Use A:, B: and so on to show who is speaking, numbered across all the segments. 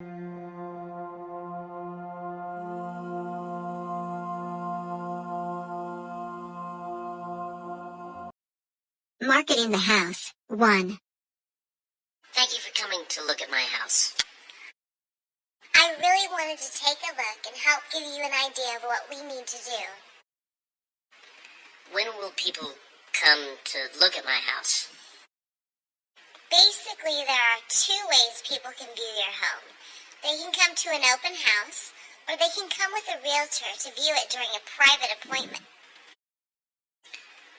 A: Marketing the house. 1.
B: Thank you for coming to look at my house.
C: I really wanted to take a look and help give you an idea of what we need to do.
B: When will people come to look at my house?
C: Basically, there are 2 ways people can view your home. They can come to an open house, or they can come with a realtor to view it during a private appointment.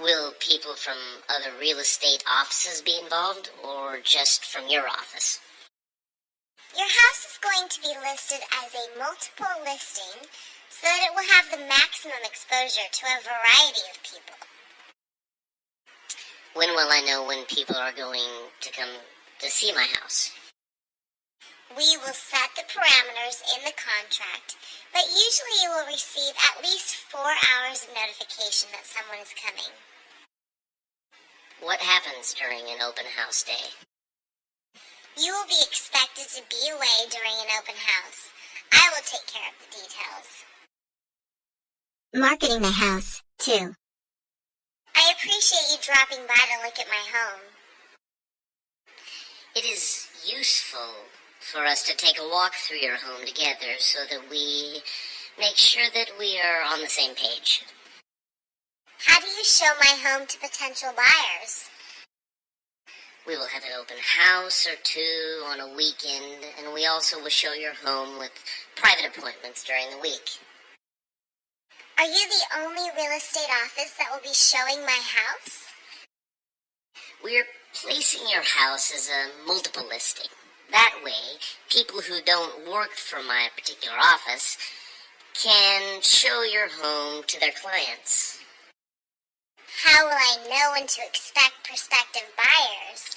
B: Will people from other real estate offices be involved, or just from your office?
C: Your house is going to be listed as a multiple listing so that it will have the maximum exposure to a variety of people.
B: When will I know when people are going to come to see my house?
C: We will set the parameters in the contract, but usually you will receive at least 4 hours of notification that someone is coming.
B: What happens during an open house day?
C: You will be expected to be away during an open house. I will take care of the details.
A: Marketing the house. 2.
C: I appreciate you dropping by to look at my home.
B: It is useful for us to take a walk through your home together so that we make sure that we are on the same page.
C: How do you show my home to potential buyers?
B: We will have an open house or 2 on a weekend, and we also will show your home with private appointments during the week.
C: Are you the only real estate office that will be showing my house?
B: We're placing your house as a multiple listing. That way, people who don't work for my particular office can show your home to their clients.
C: How will I know when to expect prospective buyers?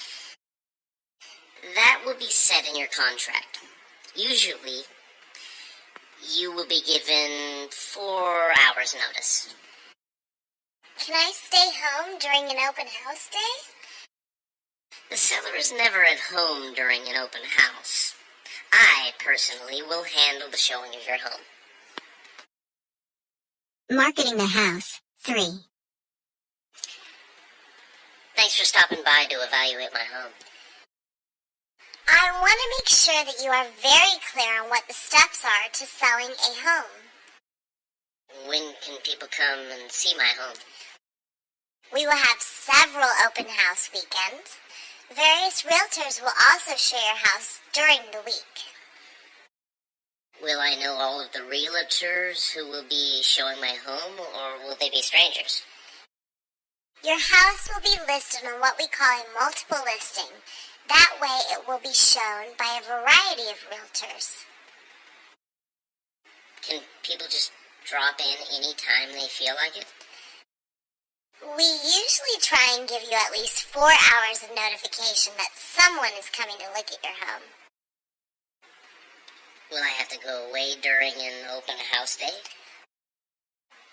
B: That will be set in your contract. Usually, you will be given 4 hours notice.
C: Can I stay home during an open house day?
B: The seller is never at home during an open house. I, personally, will handle the showing of your home.
A: Marketing the house. 3.
B: Thanks for stopping by to evaluate my home.
C: I want to make sure that you are very clear on what the steps are to selling a home.
B: When can people come and see my home?
C: We will have several open house weekends. Various realtors will also show your house during the week.
B: Will I know all of the realtors who will be showing my home, or will they be strangers?
C: Your house will be listed on what we call a multiple listing. That way it will be shown by a variety of realtors.
B: Can people just drop in any time they feel like it?
C: We usually try and give you at least 4 hours of notification that someone is coming to look at your home.
B: Will I have to go away during an open house day?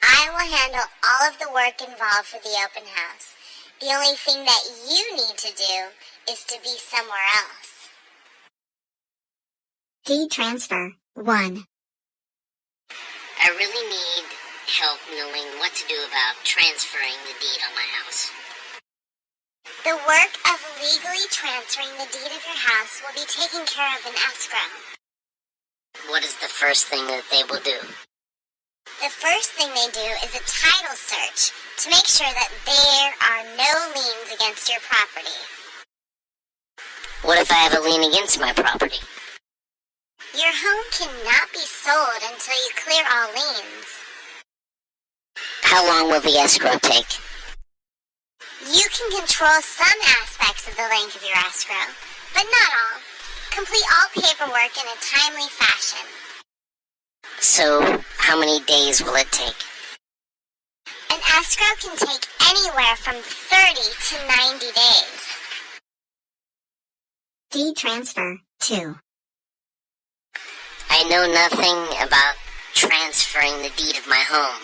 C: I will handle all of the work involved for the open house. The only thing that you need to do is to be somewhere else.
A: Deed transfer. 1.
B: I really need help knowing what to do about transferring the deed on my house.
C: The work of legally transferring the deed of your house will be taken care of in escrow.
B: What is the first thing that they will do?
C: The first thing they do is a title search to make sure that there are no liens against your property.
B: What if I have a lien against my property?
C: Your home cannot be sold until you clear all liens.
B: How long will the escrow take?
C: You can control some aspects of the length of your escrow, but not all. Complete all paperwork in a timely fashion.
B: So, how many days will it take?
C: An escrow can take anywhere from 30 to 90 days.
A: Deed transfer. 2.
B: I know nothing about transferring the deed of my home.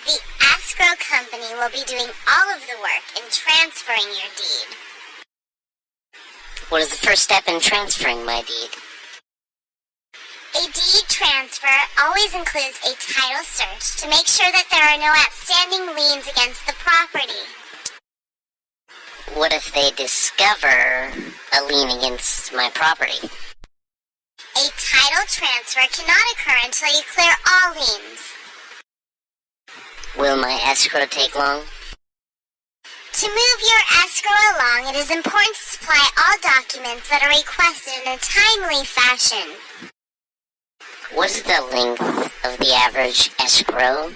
C: The escrow company will be doing all of the work in transferring your deed.
B: What is the first step in transferring my deed?
C: A deed transfer always includes a title search to make sure that there are no outstanding liens against the property.
B: What if they discover a lien against my property?
C: A title transfer cannot occur until you clear all liens.
B: Will my escrow take long?
C: To move your escrow along, it is important to supply all documents that are requested in a timely fashion.
B: What is the length of the average escrow?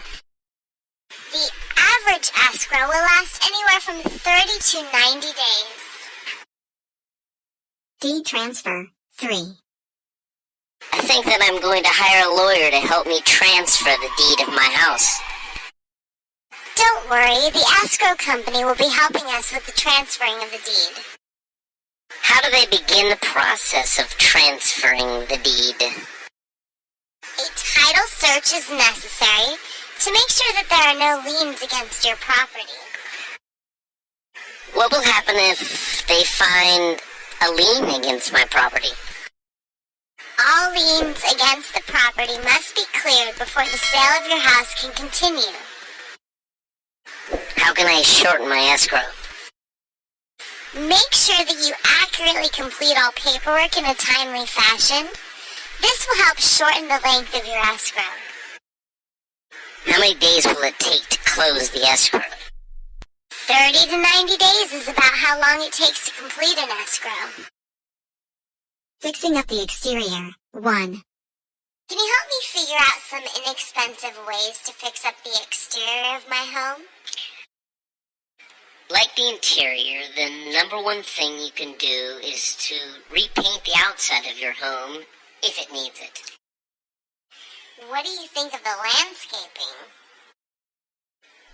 C: The average escrow will last anywhere from 30 to 90 days.
A: Deed transfer 3.
B: I think that I'm going to hire a lawyer to help me transfer the deed of my house.
C: Don't worry, the escrow company will be helping us with the transferring of the deed.
B: How do they begin the process of transferring the deed?
C: A title search is necessary to make sure that there are no liens against your property.
B: What will happen if they find a lien against my property?
C: All liens against the property must be cleared before the sale of your house can continue.
B: How can I shorten my escrow?
C: Make sure that you accurately complete all paperwork in a timely fashion. This will help shorten the length of your escrow.
B: How many days will it take to close the escrow?
C: 30 to 90 days is about how long it takes to complete an escrow.
A: Fixing up the exterior 1.
C: Can you help me figure out some inexpensive ways to fix up the exterior of my home?
B: Like the interior, the number one thing you can do is to repaint the outside of your home if it needs it.
C: What do you think of the landscaping?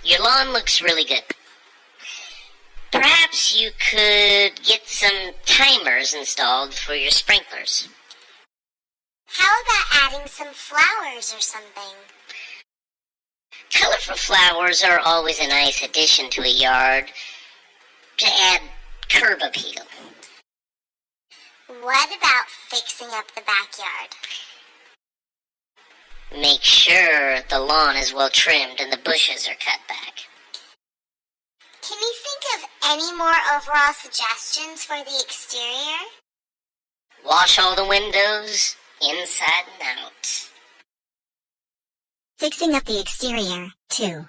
B: Your lawn looks really good. Perhaps you could get some timers installed for your sprinklers.
C: How about adding some flowers or something?
B: Colorful flowers are always a nice addition to a yard to add curb appeal.
C: What about fixing up the backyard?
B: Make sure the lawn is well trimmed and the bushes are cut back.
C: Can you think of any more overall suggestions for the exterior?
B: Wash all the windows, inside and out.
A: Fixing up the exterior 2.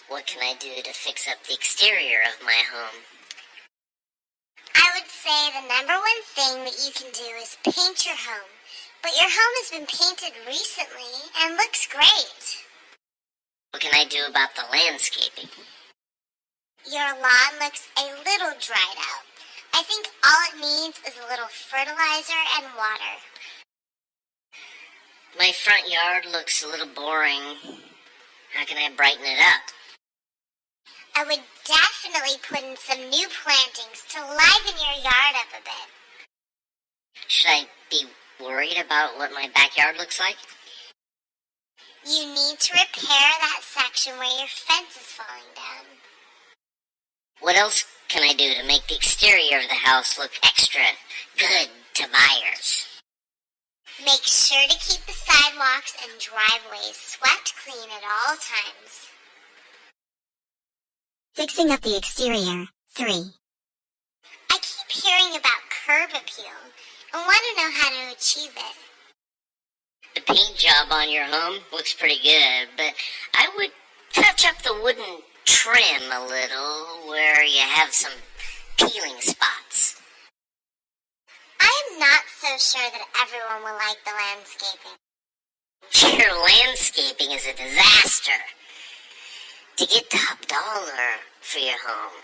B: What can I do to fix up the exterior of my home?
C: I would say the number one thing that you can do is paint your home. But your home has been painted recently and looks great.
B: What can I do about the landscaping?
C: Your lawn looks a little dried out. I think all it needs is a little fertilizer and water.
B: My front yard looks a little boring. How can I brighten it up?
C: I would definitely put in some new plantings to liven your yard up a bit.
B: Should I be worried about what my backyard looks like?
C: You need to repair that section where your fence is falling down.
B: What else can I do to make the exterior of the house look extra good to buyers?
C: Make sure to keep the sidewalks and driveways swept clean at all times.
A: Fixing up the exterior 3.
C: I keep hearing about curb appeal and want to know how to achieve it.
B: The paint job on your home looks pretty good, but I would touch up the wooden trim a little where you have some peeling spots.
C: I am not so sure that everyone will like the landscaping.
B: Your landscaping is a disaster. To get top dollar for your home,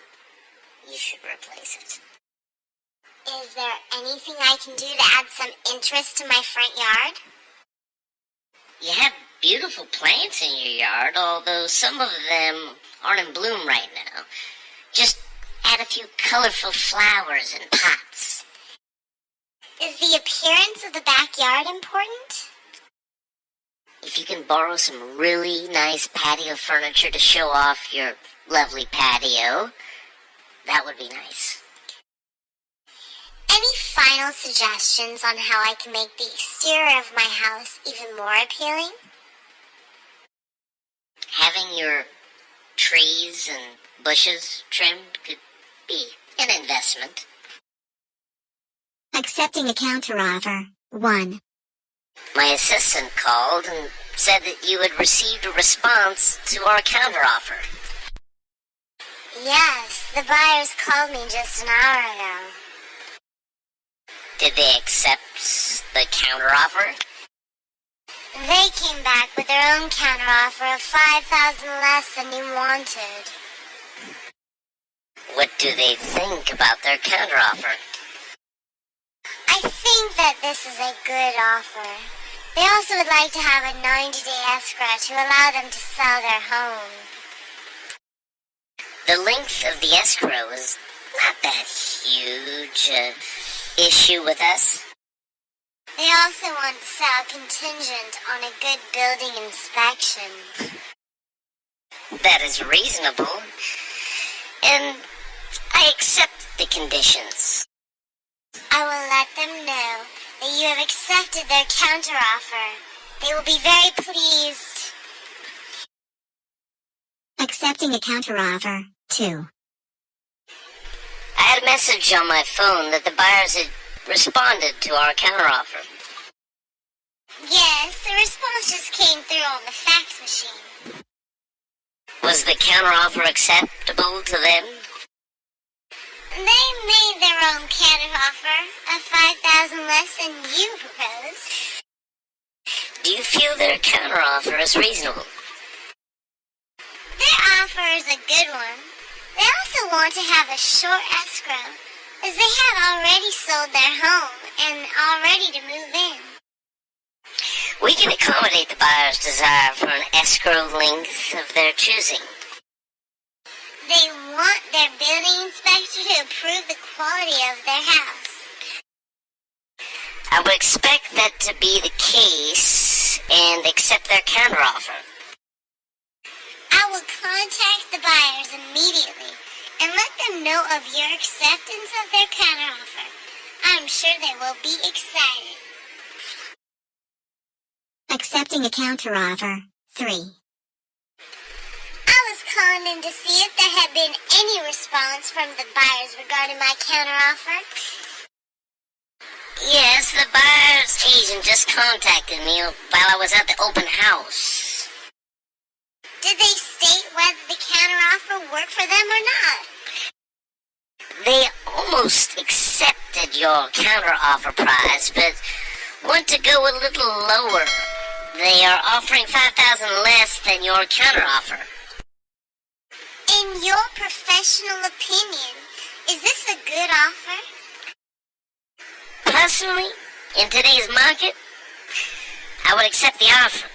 B: you should replace it.
C: Is there anything I can do to add some interest to my front yard?
B: You have beautiful plants in your yard, although some of them aren't in bloom right now. Just add a few colorful flowers in pots.
C: Is the appearance of the backyard important?
B: If you can borrow some really nice patio furniture to show off your lovely patio, that would be nice.
C: Any final suggestions on how I can make the exterior of my house even more appealing?
B: Having your trees and bushes trimmed could be an investment.
A: Accepting a counteroffer. 1.
B: My assistant called and said that you had received a response to our counteroffer.
C: Yes, the buyers called me just an hour ago.
B: Did they accept the counteroffer?
C: They came back with their own counteroffer of $5,000 less than you wanted.
B: What do they think about their counteroffer?
C: I think that this is a good offer. They also would like to have a 90-day escrow to allow them to sell their home.
B: The length of the escrow is not that huge issue with us.
C: They also want to sell contingent on a good building inspection.
B: That is reasonable, and I accept the conditions.
C: I will let them know that you have accepted their counteroffer. They will be very pleased.
A: Accepting a counteroffer. 2.
B: I had a message on my phone that the buyers had responded to our counteroffer.
C: Yes, the response just came through on the fax machine.
B: Was the counteroffer acceptable to them?
C: They made their own counteroffer of $5,000 less than you proposed.
B: Do you feel their counteroffer is reasonable?
C: Their offer is a good one. They also want to have a short escrow, as they have already sold their home and are ready to move in.
B: We can accommodate the buyer's desire for an escrow length of their choosing.
C: They want their building inspector to approve the quality of their house.
B: I would expect that to be the case and accept their counteroffer.
C: I will contact the buyers immediately and let them know of your acceptance of their counteroffer. I'm sure they will be excited.
A: Accepting a counteroffer. 3.
C: I was calling in to see if there had been any response from the buyers regarding my counteroffer.
B: Yes, the buyer's agent just contacted me while I was at the open house.
C: Did they state whether the counteroffer worked for them or not?
B: They almost accepted your counteroffer price, but want to go a little lower. They are offering $5,000 less than your counteroffer.
C: In your professional opinion, is this a good offer?
B: Personally, in today's market, I would accept the offer.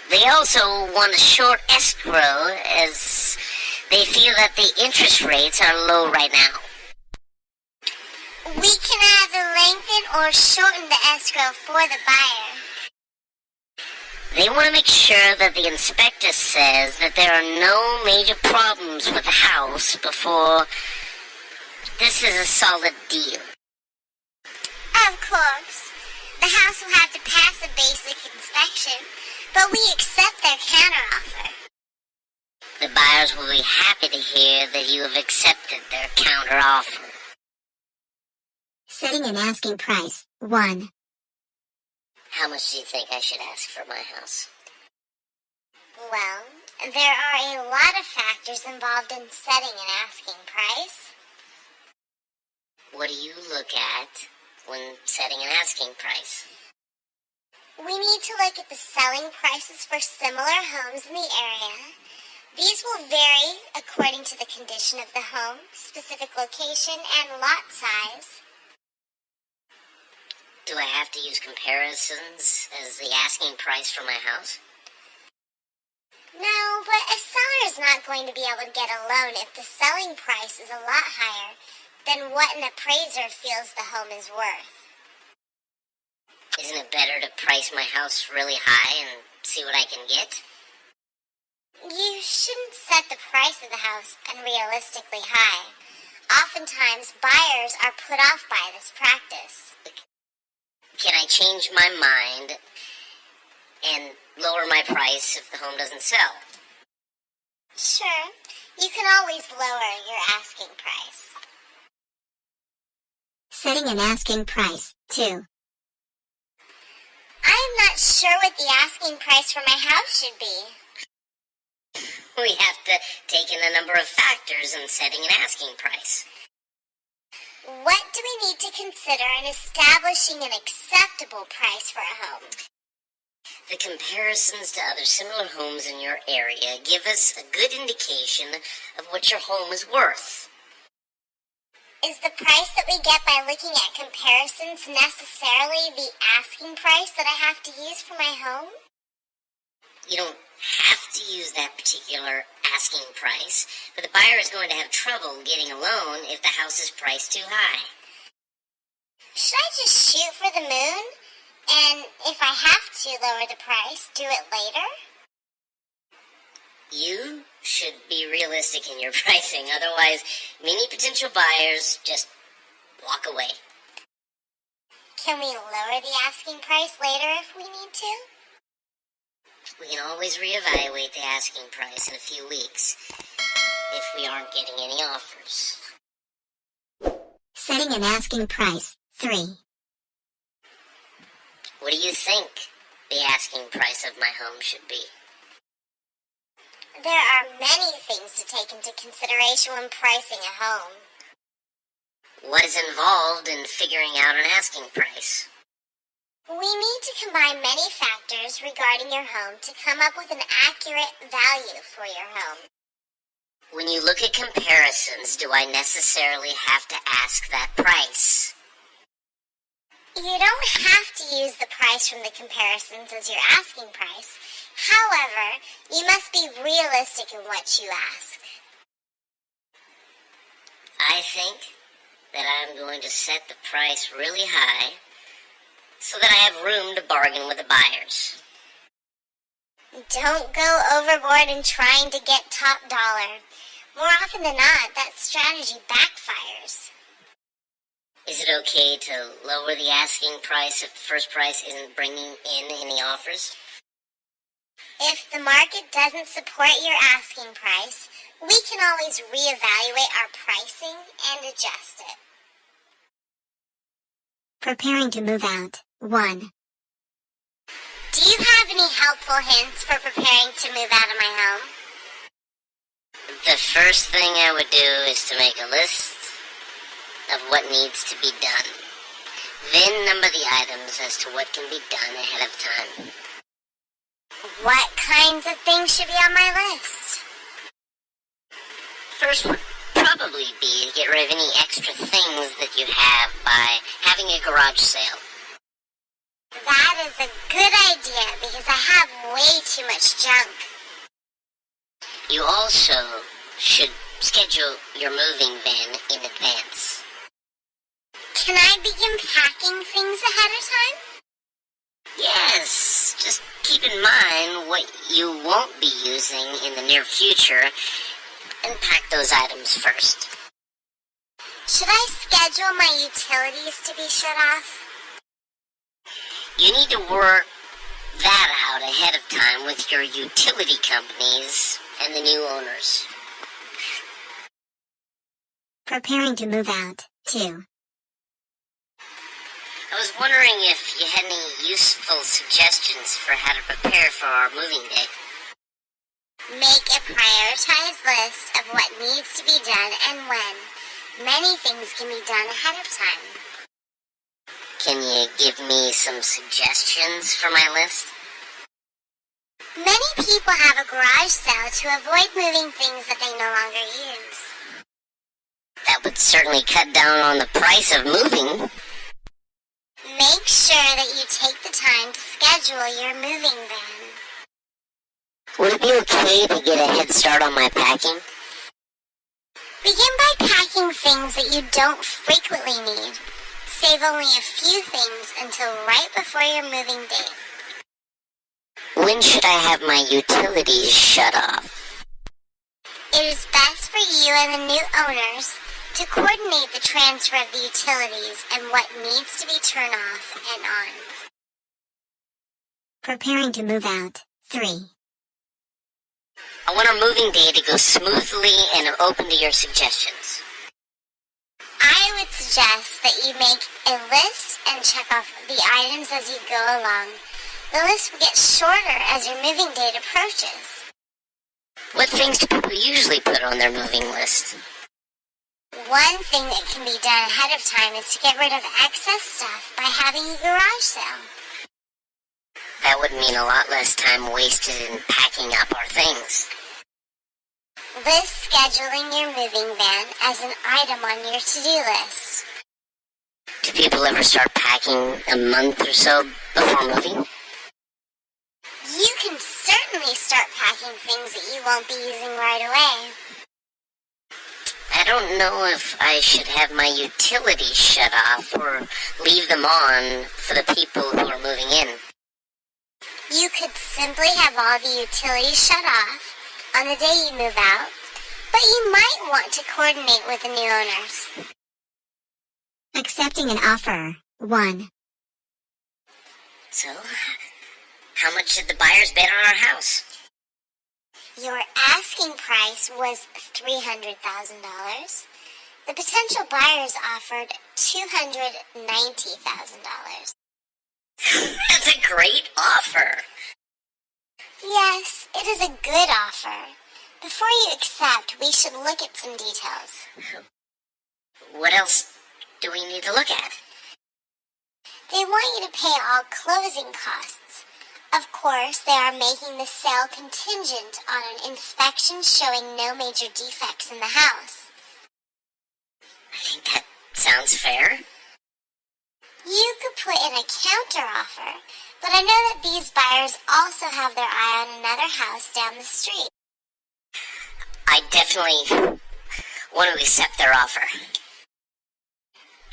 B: They also want a short escrow as they feel that the interest rates are low right now.
C: We can either lengthen or shorten the escrow for the buyer.
B: They want to make sure that the inspector says that there are no major problems with the house before this is a solid deal.
C: Of course, the house will have to pass a basic inspection, but we accept their counteroffer.
B: The buyers will be happy to hear that you have accepted their counteroffer.
A: Setting an asking price. 1.
B: How much do you think I should ask for my house?
C: Well, there are a lot of factors involved in setting an asking price.
B: What do you look at when setting an asking price?
C: We need to look at the selling prices for similar homes in the area. These will vary according to the condition of the home, specific location, and lot size.
B: Do I have to use comparisons as the asking price for my house?
C: No, but a seller is not going to be able to get a loan if the selling price is a lot higher than what an appraiser feels the home is worth.
B: Isn't it better to price my house really high and see what I can get?
C: You shouldn't set the price of the house unrealistically high. Oftentimes, buyers are put off by this practice.
B: Can I change my mind and lower my price if the home doesn't sell?
C: Sure, you can always lower your asking price.
A: Setting an asking price. 2.
C: I am not sure what the asking price for my house should be.
B: We have to take in a number of factors in setting an asking price.
C: What do we need to consider in establishing an acceptable price for a home?
B: The comparisons to other similar homes in your area give us a good indication of what your home is worth.
C: Is the price that we get by looking at comparisons necessarily the asking price that I have to use for my home?
B: You don't have to use that particular asking price, but the buyer is going to have trouble getting a loan if the house is priced too high.
C: Should I just shoot for the moon? And if I have to lower the price, do it later?
B: You should be realistic in your pricing, otherwise many potential buyers just walk away.
C: Can we lower the asking price later if we need to?
B: We can always reevaluate the asking price in a few weeks if we aren't getting any offers.
A: Setting an asking price. 3.
B: What do you think the asking price of my home should be?
C: There are many things to take into consideration when pricing a home.
B: What is involved in figuring out an asking price?
C: We need to combine many factors regarding your home to come up with an accurate value for your home.
B: When you look at comparisons, do I necessarily have to ask that price?
C: You don't have to use the price from the comparisons as your asking price. However, you must be realistic in what you ask.
B: I think that I'm going to set the price really high so that I have room to bargain with the buyers.
C: Don't go overboard in trying to get top dollar. More often than not, that strategy backfires.
B: Is it okay to lower the asking price if the first price isn't bringing in any offers?
C: If the market doesn't support your asking price, we can always reevaluate our pricing and adjust it.
A: Preparing to move out. 1.
C: Do you have any helpful hints for preparing to move out of my home?
B: The first thing I would do is to make a list of what needs to be done. Then number the items as to what can be done ahead of time.
C: What kinds of things should be on my list?
B: First would probably be to get rid of any extra things that you have by having a garage sale.
C: That is a good idea because I have way too much junk.
B: You also should schedule your moving van in advance.
C: Can I begin packing things ahead of time?
B: Yes, just keep in mind what you won't be using in the near future and pack those items first.
C: Should I schedule my utilities to be shut off?
B: You need to work that out ahead of time with your utility companies and the new owners.
A: Preparing to move out. 2.
B: I was wondering if you had any useful suggestions for how to prepare for our moving day.
C: Make a prioritized list of what needs to be done and when. Many things can be done ahead of time.
B: Can you give me some suggestions for my list?
C: Many people have a garage sale to avoid moving things that they no longer use.
B: That would certainly cut down on the price of moving.
C: Make sure that you take the time to schedule your moving van.
B: Would it be okay to get a head start on my packing?
C: Begin by packing things that you don't frequently need. Save only a few things until right before your moving date.
B: When should I have my utilities shut off?
C: It is best for you and the new owners to coordinate the transfer of the utilities and what needs to be turned off and on.
A: Preparing to move out. 3.
B: I want our moving day to go smoothly and I'm open to your suggestions.
C: I would suggest that you make a list and check off the items as you go along. The list will get shorter as your moving date approaches.
B: What things do people usually put on their moving list?
C: One thing that can be done ahead of time is to get rid of excess stuff by having a garage sale.
B: That would mean a lot less time wasted in packing up our things.
C: List scheduling your moving van as an item on your to-do list.
B: Do people ever start packing a month or so before moving?
C: You can certainly start packing things that you won't be using right away.
B: I don't know if I should have my utilities shut off or leave them on for the people who are moving in.
C: You could simply have all the utilities shut off on the day you move out, but you might want to coordinate with the new owners.
A: Accepting an offer. 1.
B: So, how much did the buyers bid on our house?
C: Your asking price was $300,000. The potential buyers offered $290,000.
B: That's a great offer.
C: Yes, it is a good offer. Before you accept, we should look at some details.
B: What else do we need to look at?
C: They want you to pay all closing costs. Of course, they are making the sale contingent on an inspection showing no major defects in the house.
B: I think that sounds fair.
C: You could put in a counteroffer, but I know that these buyers also have their eye on another house down the street.
B: I definitely want to accept their offer.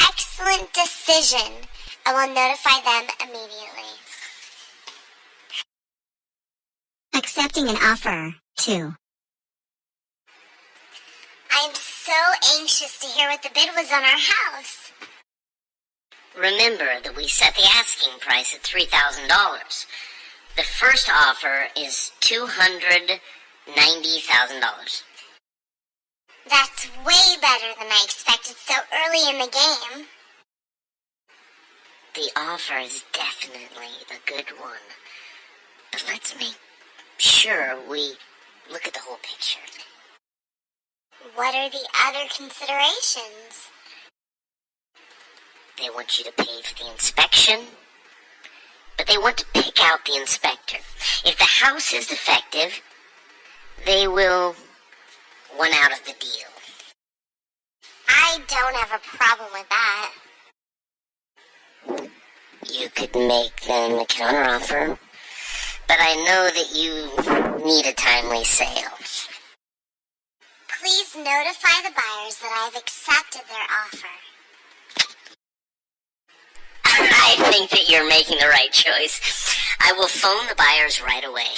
C: Excellent decision. I will notify them immediately.
A: Accepting an offer. 2.
C: I'm so anxious to hear what the bid was on our house.
B: Remember that we set the asking price at $3,000. The first offer is $290,000.
C: That's way better than I expected so early in the game.
B: The offer is definitely a good one. But let's make sure we look at the whole picture.
C: What are the other considerations?
B: They want you to pay for the inspection, but they want to pick out the inspector. If the house is defective, they will want out of the deal.
C: I don't have a problem with that.
B: You could make them a counteroffer, but I know that you need a timely sale.
C: Please notify the buyers that I have accepted their offer.
B: I think that you're making the right choice. I will phone the buyers right away.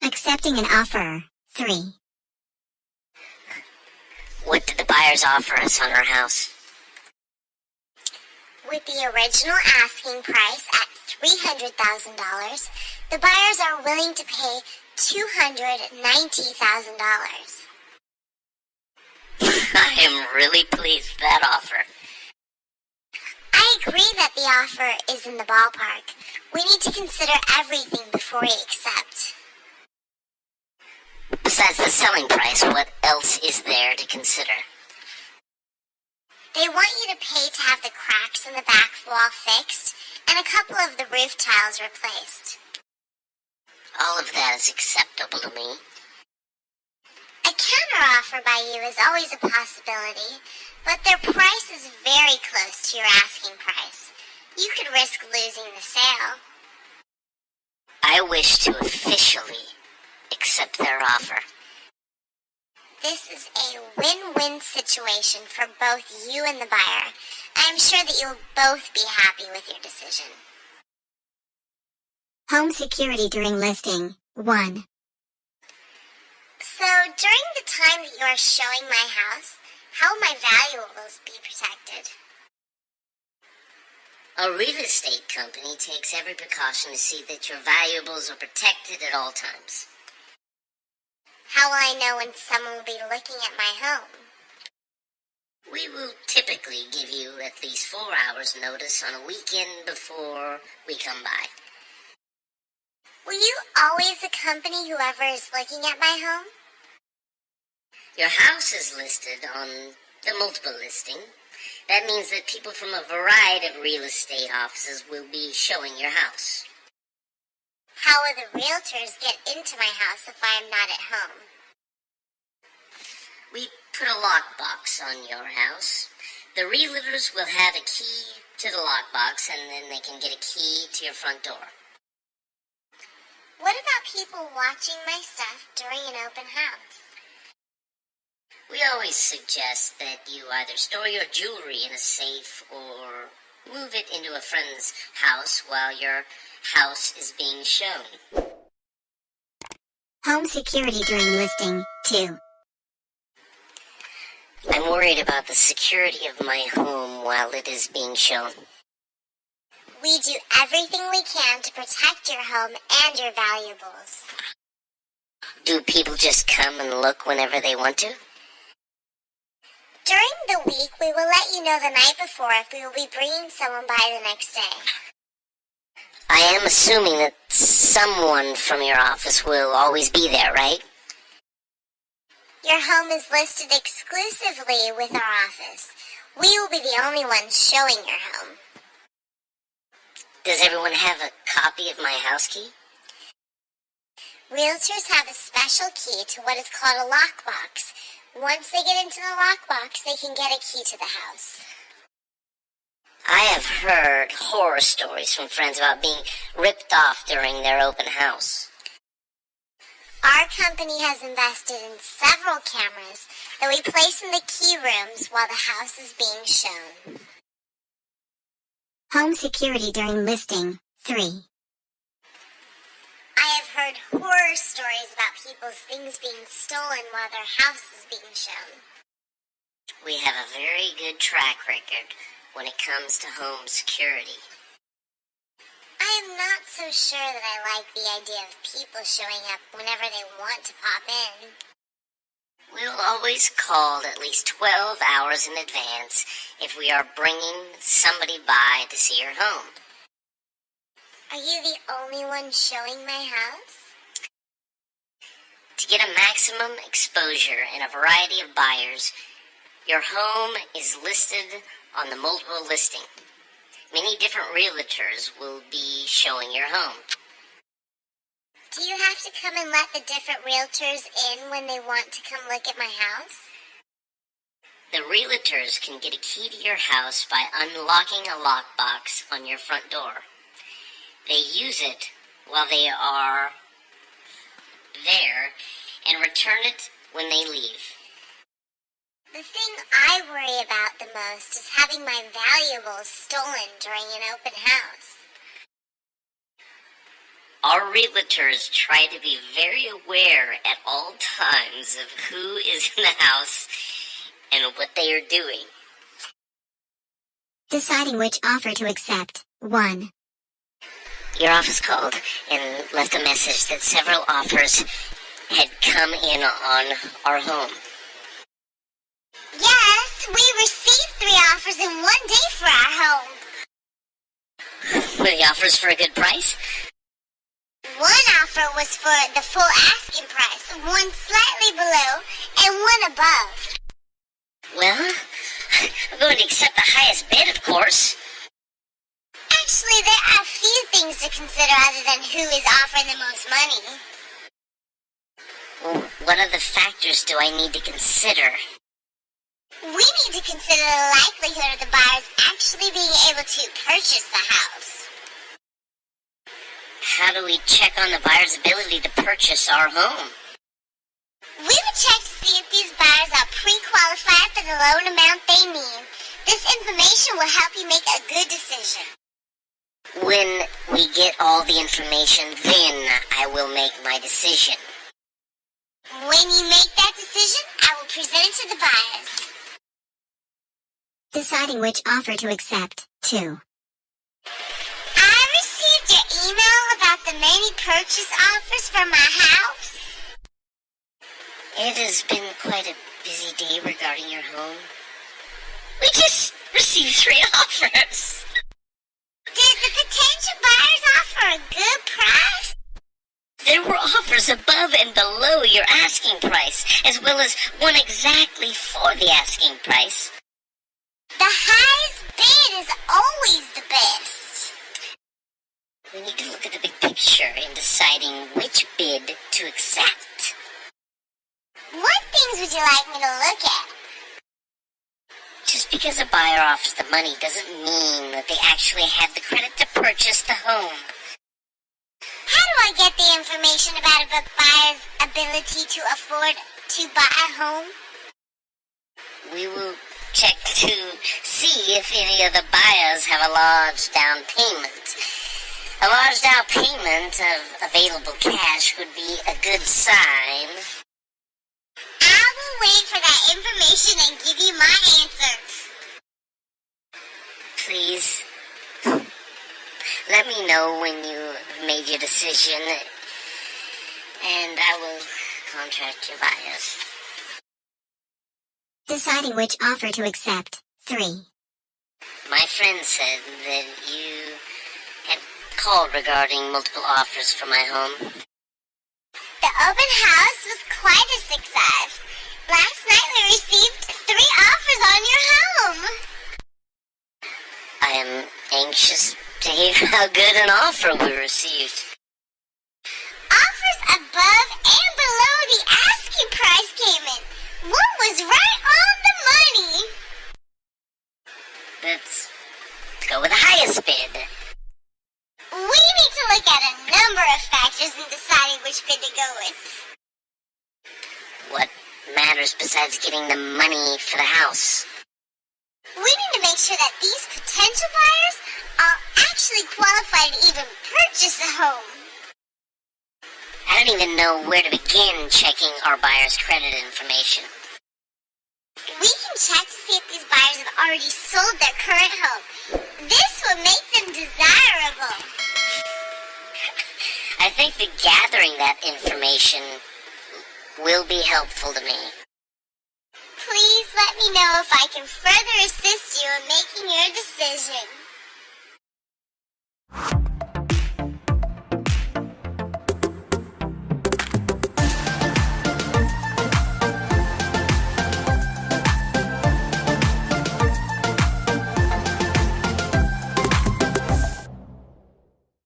A: Accepting an offer. 3.
B: What did the buyers offer us on our house?
C: With the original asking price at $300,000, the buyers are willing to pay $290,000.
B: I am really pleased with that offer.
C: I agree that the offer is in the ballpark. We need to consider everything before we accept.
B: Besides the selling price, what else is there to consider?
C: They want you to pay to have the cracks in the back wall fixed and a couple of the roof tiles replaced.
B: All of that is acceptable to me.
C: A counteroffer by you is always a possibility, but their price is very close to your asking price. You could risk losing the sale.
B: I wish to officially accept their offer.
C: This is a win-win situation for both you and the buyer. I am sure that you'll both be happy with your decision.
A: Home security during listing. 1.
C: So, during the time that you are showing my house, how will my valuables be protected?
B: A real estate company takes every precaution to see that your valuables are protected at all times.
C: How will I know when someone will be looking at my home?
B: We will typically give you at least 4 hours notice on a weekend before we come by.
C: Will you always accompany whoever is looking at my home?
B: Your house is listed on the multiple listing. That means that people from a variety of real estate offices will be showing your house.
C: How will the realtors get into my house if I am not at home?
B: We put a lockbox on your house. The realtors will have a key to the lockbox, and then they can get a key to your front door.
C: What about people watching my stuff during an open house?
B: We always suggest that you either store your jewelry in a safe or move it into a friend's house while your house is being shown.
A: Home security during listing 2.
B: I'm worried about the security of my home while it is being shown.
C: We do everything we can to protect your home and your valuables.
B: Do people just come and look whenever they want to?
C: During the week, we will let you know the night before if we will be bringing someone by the next day.
B: I am assuming that someone from your office will always be there, right?
C: Your home is listed exclusively with our office. We will be the only ones showing your home.
B: Does everyone have a copy of my house key?
C: Realtors have a special key to what is called a lockbox. Once they get into the lockbox, they can get a key to the house.
B: I have heard horror stories from friends about being ripped off during their open house.
C: Our company has invested in several cameras that we place in the key rooms while the house is being shown.
A: Home security during listing 3.
C: I have heard horror stories about people's things being stolen while their house is being shown.
B: We have a very good track record when it comes to home security.
C: I am not so sure that I like the idea of people showing up whenever they want to pop in.
B: We'll always call at least 12 hours in advance if we are bringing somebody by to see your home.
C: Are you the only one showing my house?
B: To get a maximum exposure and a variety of buyers, your home is listed on the multiple listing. Many different realtors will be showing your home.
C: Do you have to come and let the different realtors in when they want to come look at my house?
B: The realtors can get a key to your house by unlocking a lockbox on your front door. They use it while they are there and return it when they leave.
C: The thing I worry about the most is having my valuables stolen during an open house.
B: Our realtors try to be very aware at all times of who is in the house and what they are doing.
A: Deciding which offer to accept 1.
B: Your office called and left a message that several offers had come in on our home.
C: Yes, we received 3 offers in one day for our home.
B: Were the offers for a good price?
C: One offer was for the full asking price, one slightly below, and one above.
B: Well, I'm going to accept the highest bid, of course.
C: Actually, there are a few things to consider other than who is offering the most money.
B: Well, what other factors do I need to consider?
C: We need to consider the likelihood of the buyers actually being able to purchase the house.
B: How do we check on the buyer's ability to purchase our home?
C: We would check to see if these buyers are pre-qualified for the loan amount they need. This information will help you make a good decision.
B: When we get all the information, then I will make my decision.
C: When you make that decision, I will present it to the buyers.
A: Deciding which offer to accept. 2.
C: I received your email about the many purchase offers for my house.
B: It has been quite a busy day regarding your home. We just received 3 offers.
C: Did the potential buyers offer a good price?
B: There were offers above and below your asking price, as well as one exactly for the asking price.
C: The highest bid is always the best.
B: We need to look at the big picture in deciding which bid to accept.
C: What things would you like me to look at?
B: Just because a buyer offers the money doesn't mean that they actually have the credit to purchase the home.
C: How do I get the information about a buyer's ability to afford to buy a home?
B: We will check to see if any of the buyers have a large down payment. A large down payment of available cash would be a good sign.
C: I will wait for that information and give you my answer.
B: Please, let me know when you made your decision, and I will contact your buyers.
A: Deciding which offer to accept. 3.
B: My friend said that you had called regarding multiple offers for my home.
C: The open house was quite a success. Last night we received 3 offers on your home.
B: I am anxious to hear how good an offer we received.
C: Offers above and below the asking price came in. One was right on the money.
B: Let's go with the highest bid.
C: We need to look at a number of factors in deciding which bid to go with.
B: What matters besides getting the money for the house?
C: We need to make sure that these potential buyers are actually qualified to even purchase a home.
B: I don't even know where to begin checking our buyers' credit information.
C: We can check to see if these buyers have already sold their current home. This will make them desirable.
B: I think that gathering that information will be helpful to me.
C: Please let me know if I can further assist you in making your decision.